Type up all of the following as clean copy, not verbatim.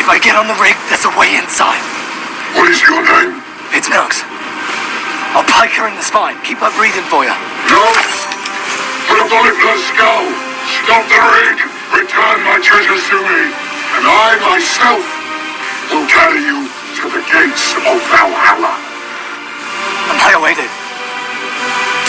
If I get on the rig, there's a way inside. What is your name? It's Noakes. I'll pike her in the spine. Keep her breathing for you. No! Put a bullet in her skull! Stop the rig! Return my treasures to me! And I, myself, will carry you to the gates of Valhalla. I'm high awaited.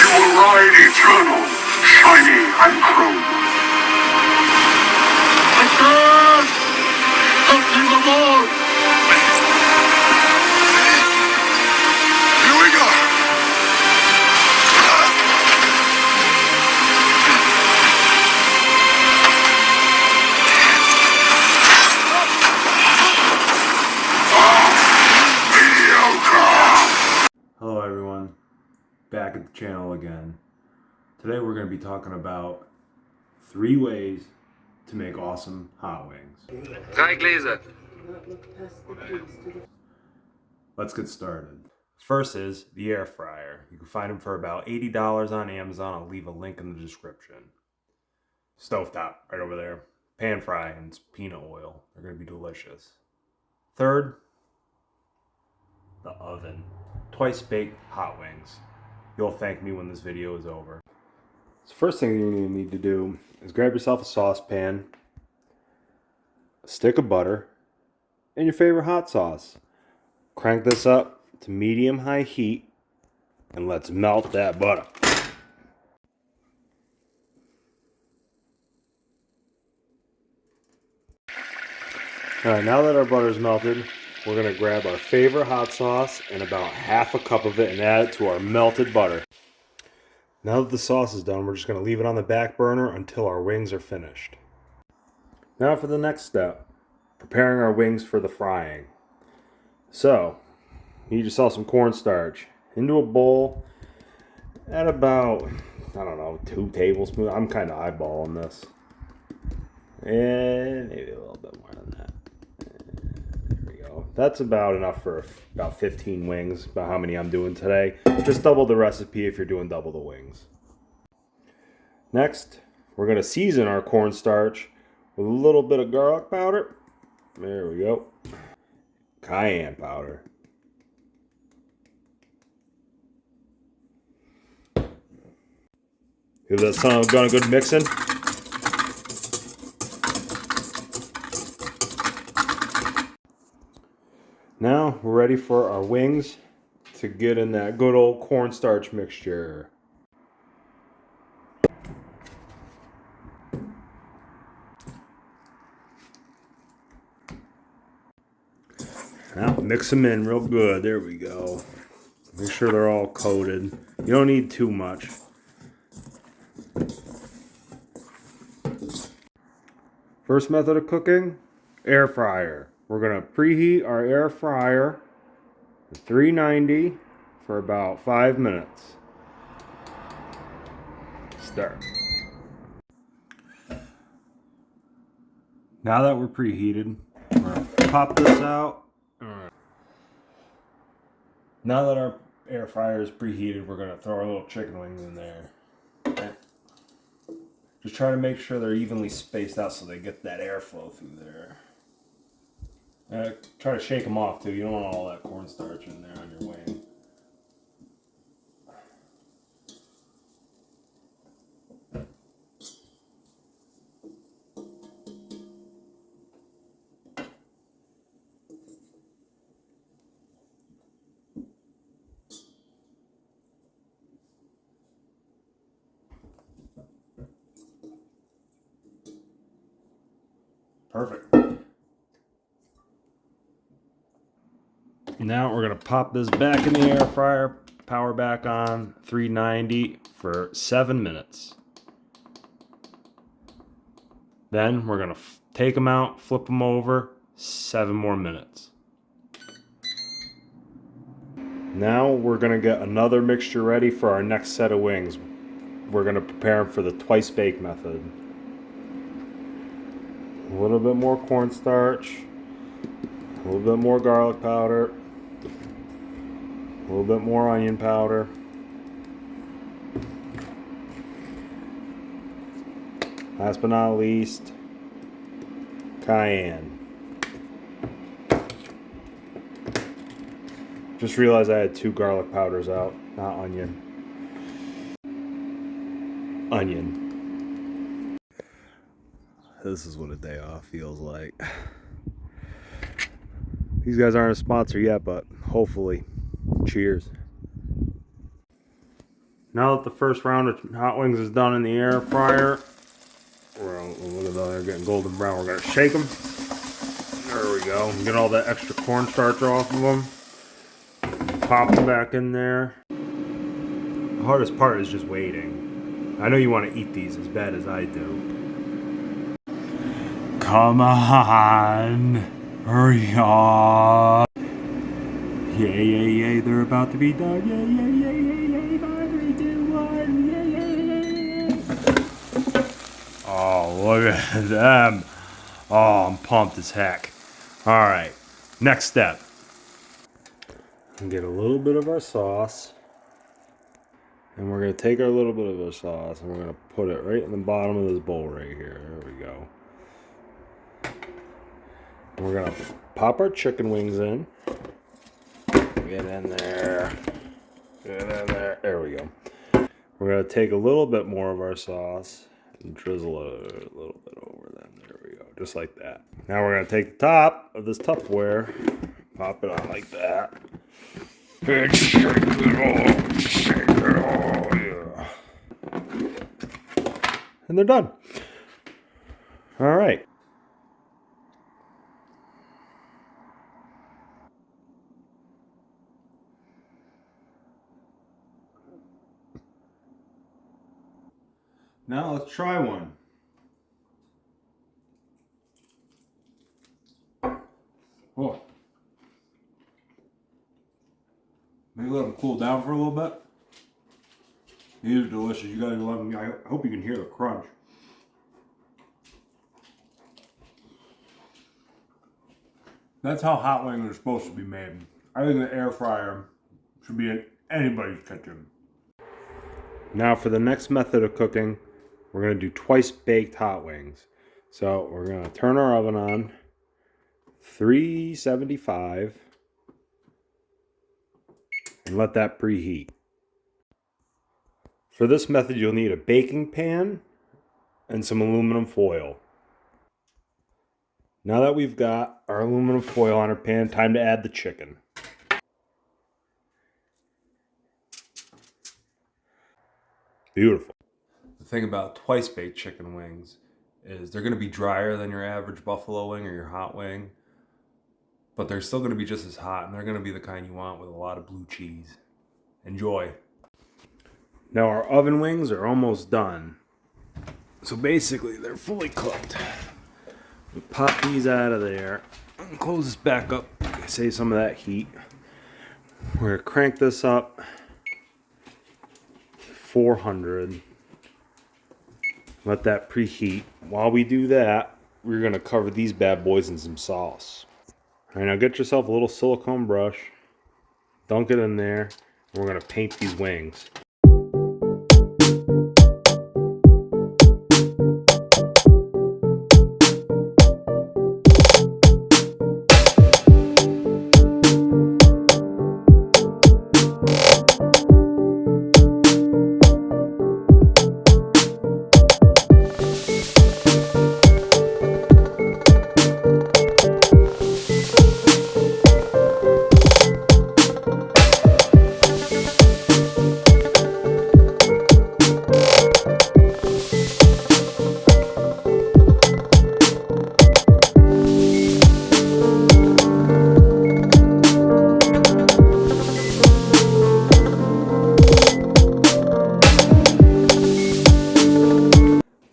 You will ride eternal, shiny and chrome. Return! Captain the Lord! Here we go! Hello everyone, back at the channel again. Today we're going to be talking about 3 ways to make awesome hot wings. 3 Gläser. Let's get started. First is the air fryer. You can find them for about $80 on Amazon. I'll leave a link in the description. Stovetop right over there. Pan fry and peanut oil. They're going to be delicious. Third, the oven. Twice baked hot wings. You'll thank me when this video is over. So first thing you need to do is grab yourself a saucepan, a stick of butter, and your favorite hot sauce. Crank this up to medium-high heat and let's melt that butter. Alright, now that our butter is melted, we're going to grab our favorite hot sauce and about half a cup of it and add it to our melted butter. Now that the sauce is done, we're just going to leave it on the back burner until our wings are finished. Now for the next step, preparing our wings for the frying. So, you need yourself some cornstarch into a bowl at about, I don't know, 2 tablespoons. I'm kind of eyeballing this. And maybe a little bit more than that. That's about enough for about 15 wings, about how many I'm doing today. Just double the recipe if you're doing double the wings. Next, we're going to season our cornstarch with a little bit of garlic powder. There we go. Cayenne powder. Give that son of a gun a good mixing. Now we're ready for our wings to get in that good old cornstarch mixture. Now mix them in real good. There we go. Make sure they're all coated. You don't need too much. First method of cooking, air fryer. We're going to preheat our air fryer to 390 for about 5 minutes. Start. Now that we're preheated, we're going to pop this out. Now that our air fryer is preheated, we're going to throw our little chicken wings in there. Okay. Just try to make sure they're evenly spaced out so they get that airflow through there. Try to shake them off too. You don't want all that cornstarch in there on your wing. Perfect. Now we're going to pop this back in the air fryer, power back on, 390 for 7 minutes. Then we're going to take them out, flip them over, 7 more minutes. Now we're going to get another mixture ready for our next set of wings. We're going to prepare them for the twice bake method. A little bit more cornstarch, a little bit more garlic powder, a little bit more onion powder, last but not least, cayenne. Just realized I had 2 garlic powders out, not onion. Onion. This is what a day off feels like. These guys aren't a sponsor yet, but hopefully. Cheers. Now that the first round of hot wings is done in the air fryer, look at that, they're getting golden brown. We're going to shake them. There we go. Get all that extra cornstarch off of them. Pop them back in there. The hardest part is just waiting. I know you want to eat these as bad as I do. Come on. Hurry up. Yay, yay, yay. They're about to be done. Yay, yay, yay, yay, yay. 5, 3, 2, 1. Yay, yay, yay, yay. Oh, look at them. Oh, I'm pumped as heck. All right. Next step. Get a little bit of our sauce. And we're going to take our little bit of our sauce and we're going to put it right in the bottom of this bowl right here. There we go. And we're going to pop our chicken wings in. Get in there. Get in there. There we go. We're going to take a little bit more of our sauce and drizzle it a little bit over them. There we go. Just like that. Now we're going to take the top of this Tupperware, pop it on like that. And shake it all, yeah. And they're done. All right. Now let's try one. Oh. Maybe let them cool down for a little bit. These are delicious. You gotta let them. I hope you can hear the crunch. That's how hot wings are supposed to be made. I think the air fryer should be in anybody's kitchen. Now for the next method of cooking, we're gonna do twice baked hot wings. So we're gonna turn our oven on, 375. And let that preheat. For this method, you'll need a baking pan and some aluminum foil. Now that we've got our aluminum foil on our pan, time to add the chicken. Beautiful. The thing about twice baked chicken wings is they're going to be drier than your average buffalo wing or your hot wing. But they're still going to be just as hot, and they're going to be the kind you want with a lot of blue cheese. Enjoy. Now our oven wings are almost done. So basically they're fully cooked. We pop these out of there and close this back up. Save some of that heat. We're going to crank this up 400. Let that preheat. While we do that, we're going to cover these bad boys in some sauce. All right, now get yourself a little silicone brush, dunk it in there, and we're going to paint these wings.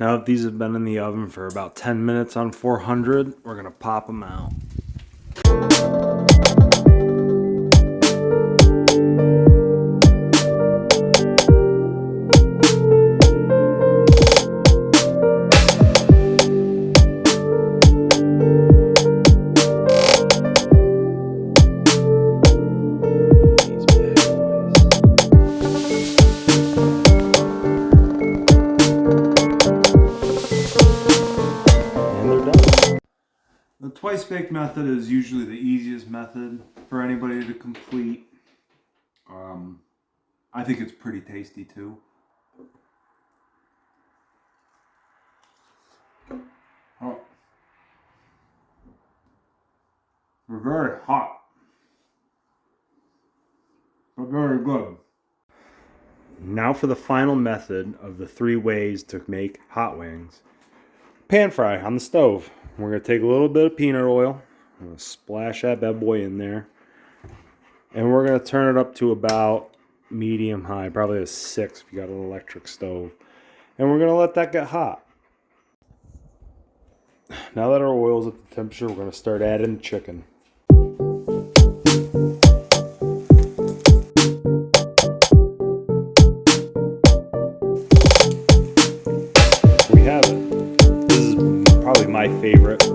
Now that these have been in the oven for about 10 minutes on 400, we're going to pop them out. The twice baked method is usually the easiest method for anybody to complete. I think it's pretty tasty too. Oh. They're very hot, but very good. Now for the final method of the 3 ways to make hot wings. Pan fry on the stove. We're going to take a little bit of peanut oil. I'm going to splash that bad boy in there. And we're going to turn it up to about medium high, probably a 6 if you got an electric stove. And we're going to let that get hot. Now that our oil's at the temperature, we're going to start adding the chicken. We have it. This is probably my favorite,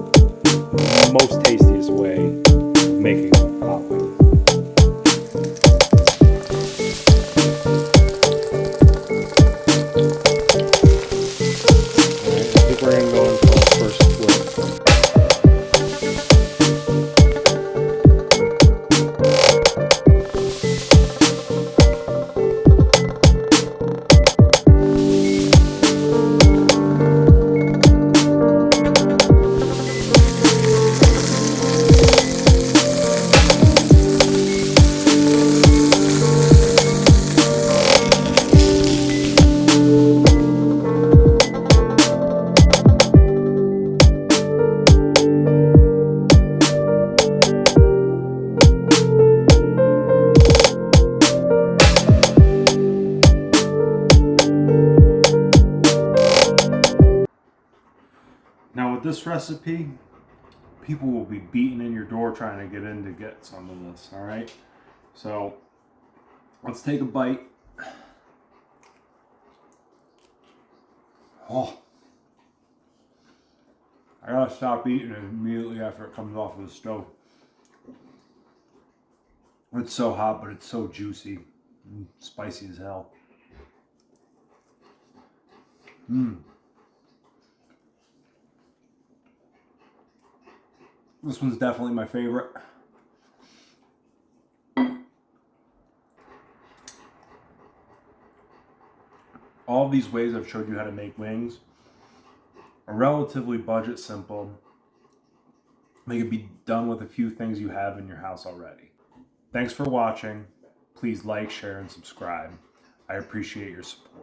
most tastiest way of making hot wings. I think we're going to go in for our first flip. Now with this recipe, people will be beating in your door trying to get in to get some of this, all right? So let's take a bite. Oh, I gotta stop eating it immediately after it comes off of the stove. It's so hot, but it's so juicy and spicy as hell. This one's definitely my favorite. All these ways I've showed you how to make wings are relatively budget simple. They can be done with a few things you have in your house already. Thanks for watching. Please like, share, and subscribe. I appreciate your support.